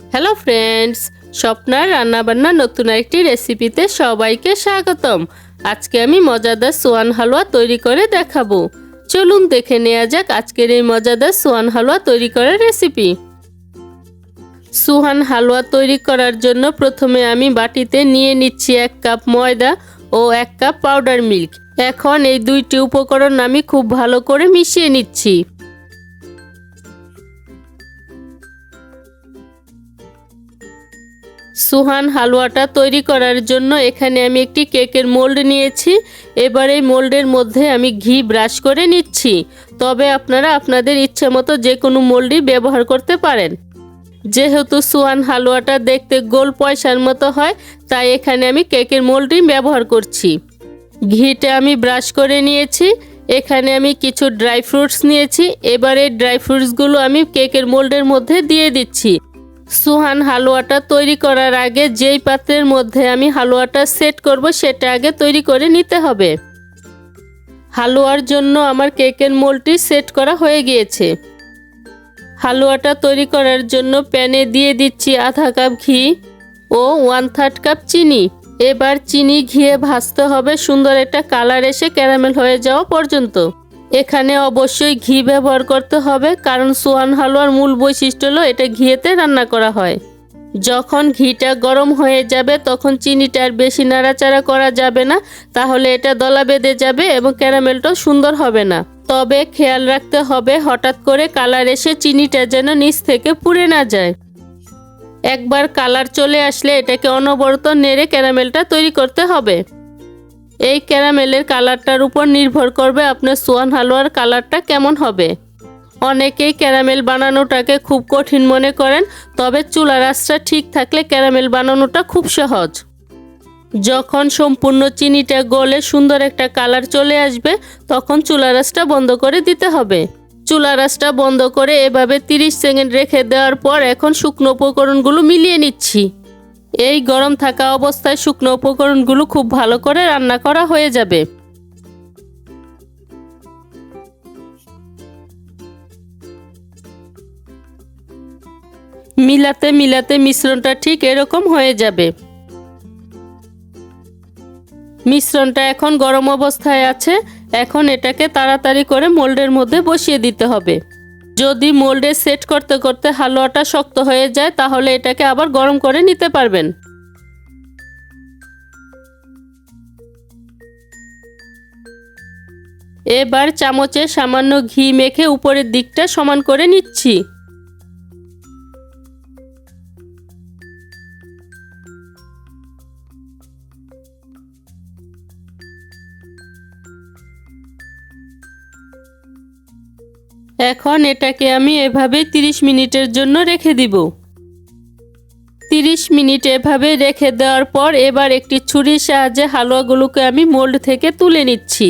Hello friends, স্বপ্নার রান্নাবান্না নতুন একটি রেসিপিতে সবাইকে স্বাগতম। আজকে আমি মজাদার সোহান হালুয়া তৈরি করে দেখাবো। চলুন দেখে নেওয়া যাক আজকের এই মজাদার সোহান হালুয়া তৈরি করার রেসিপি। সোহান হালুয়া তৈরি করার জন্য প্রথমে আমি বাটিতে নিয়ে নিচ্ছি 1 কাপ ময়দা ও 1 কাপ পাউডার মিল্ক। এখন এই দুইটি উপকরণ আমি খুব ভালো করে মিশিয়ে নিচ্ছি। সোহান হালুয়াটা তৈরি করার জন্য এখানে আমি একটি কেকের মোল্ড নিয়েছি। এবার এই মোল্ডের মধ্যে আমি ঘি ব্রাশ করে নিচ্ছি। তবে আপনারা আপনাদের ইচ্ছে মতো যে কোনো মোল্ডই ব্যবহার করতে পারেন। যেহেতু সোহান হালুয়াটা দেখতে গোল পয়সার মতো হয়, তাই এখানে আমি কেকের মোল্ডই ব্যবহার করছি। ঘিটা আমি ব্রাশ করে নিয়েছি। এখানে আমি কিছু ড্রাই ফ্রুটস নিয়েছি। এবার এই ড্রাই ফ্রুটসগুলো আমি কেকের মোল্ডের মধ্যে দিয়ে দিচ্ছি। সোহান হালুয়াটা তৈরি করার আগে যেই পাত্রের মধ্যে আমি হালুয়াটা সেট করব সেটা আগে তৈরি করে নিতে হবে। হালুয়ার জন্য আমার কেকের মোল্ডটি সেট করা হয়ে গিয়েছে। হালুয়াটা তৈরি করার জন্য প্যানে দিয়ে দিচ্ছি আধা কাপ ঘি ও 1/3 কাপ চিনি। এবার চিনি ঘিয়ে ভাজতে হবে সুন্দর একটা কালার এসে ক্যারামেল হয়ে যাওয়া পর্যন্ত। এখানে অবশ্যই ঘি ব্যবহার করতে হবে, কারণ সোহান হালুয়ার মূল বৈশিষ্ট্য হলো এটা ঘিয়েতে রান্না করা হয়। যখন ঘিটা গরম হয়ে যাবে তখন চিনিটা আর বেশি নাড়াচাড়া করা যাবে না, তাহলে এটা দলা বেঁধে যাবে এবং ক্যারামেলটাও সুন্দর হবে না। তবে খেয়াল রাখতে হবে হঠাৎ করে কালার এসে চিনিটা যেন নিচ থেকে পুড়ে না যায়। একবার কালার চলে আসলে এটাকে অনবরত নেড়ে ক্যারামেলটা তৈরি করতে হবে। এই ক্যারামেলের কালারটার উপর নির্ভর করবে আপনার সোহান হালুয়ার কালারটা কেমন হবে। অনেকেই ক্যারামেল বানানোটাকে খুব কঠিন মনে করেন, তবে চুলার আঁচটা ঠিক থাকলে ক্যারামেল বানানোটা খুব সহজ। যখন সম্পূর্ণ চিনিটা গলে সুন্দর একটা কালার চলে আসবে তখন চুলার আঁচটা বন্ধ করে দিতে হবে। চুলার আঁচটা বন্ধ করে এভাবে 30 সেকেন্ড রেখে দেওয়ার পর এখন শুকনো উপকরণগুলো মিলিয়ে নিচ্ছি। এই গরম থাকা অবস্থায় শুকনো উপকরণগুলো খুব ভালো করে রান্না করা হয়ে যাবে। মিলাতে মিলাতে মিশ্রণটা ঠিক এরকম হয়ে যাবে। মিশ্রণটা এখন গরম অবস্থায় আছে। এখন এটাকে তাড়াতাড়ি করে মোল্ডের মধ্যে বসিয়ে দিতে হবে। যদি মোল্ডে সেট করতে করতে হালুয়াটা শক্ত হয়ে যায় তাহলে এটাকে আবার গরম করে নিতে পারবেন। এবার চামচে সামান্য ঘি মেখে উপরের দিকটা সমান করে নিচ্ছি। এখন এটাকে আমি এভাবে 30 মিনিটের জন্য রেখে দিব। 30 মিনিট এভাবে রেখে দেওয়ার পর এবার একটি ছুরির সাহায্যে হালুয়াগুলোকে আমি মোল্ড থেকে তুলে নিচ্ছি।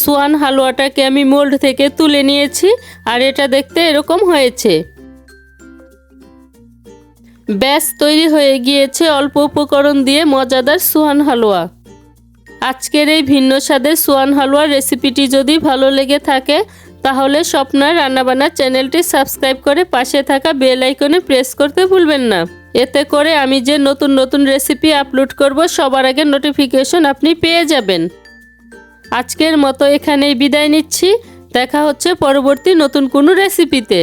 সোহান হালুয়াটাকে আমি মোল্ড থেকে তুলে নিয়েছি আর এটা দেখতে এরকম হয়েছে। ব্যাস তৈরি হয়ে গিয়েছে অল্প উপকরণ দিয়ে মজাদার সোহান হালুয়া। আজকের এই ভিন্ন স্বাদের সোহান হালুয়ার রেসিপিটি যদি ভালো লেগে থাকে তাহলে স্বপ্নার রান্নাবান্না চ্যানেলটি সাবস্ক্রাইব করে পাশে থাকা বেল আইকনে প্রেস করতে ভুলবেন না। এতে করে আমি যে নতুন নতুন রেসিপি আপলোড করব সবার আগে নোটিফিকেশন আপনি পেয়ে যাবেন। আজকের মতো এখানেই বিদায় নিচ্ছি। দেখা হচ্ছে পরবর্তী নতুন কোনো রেসিপিতে।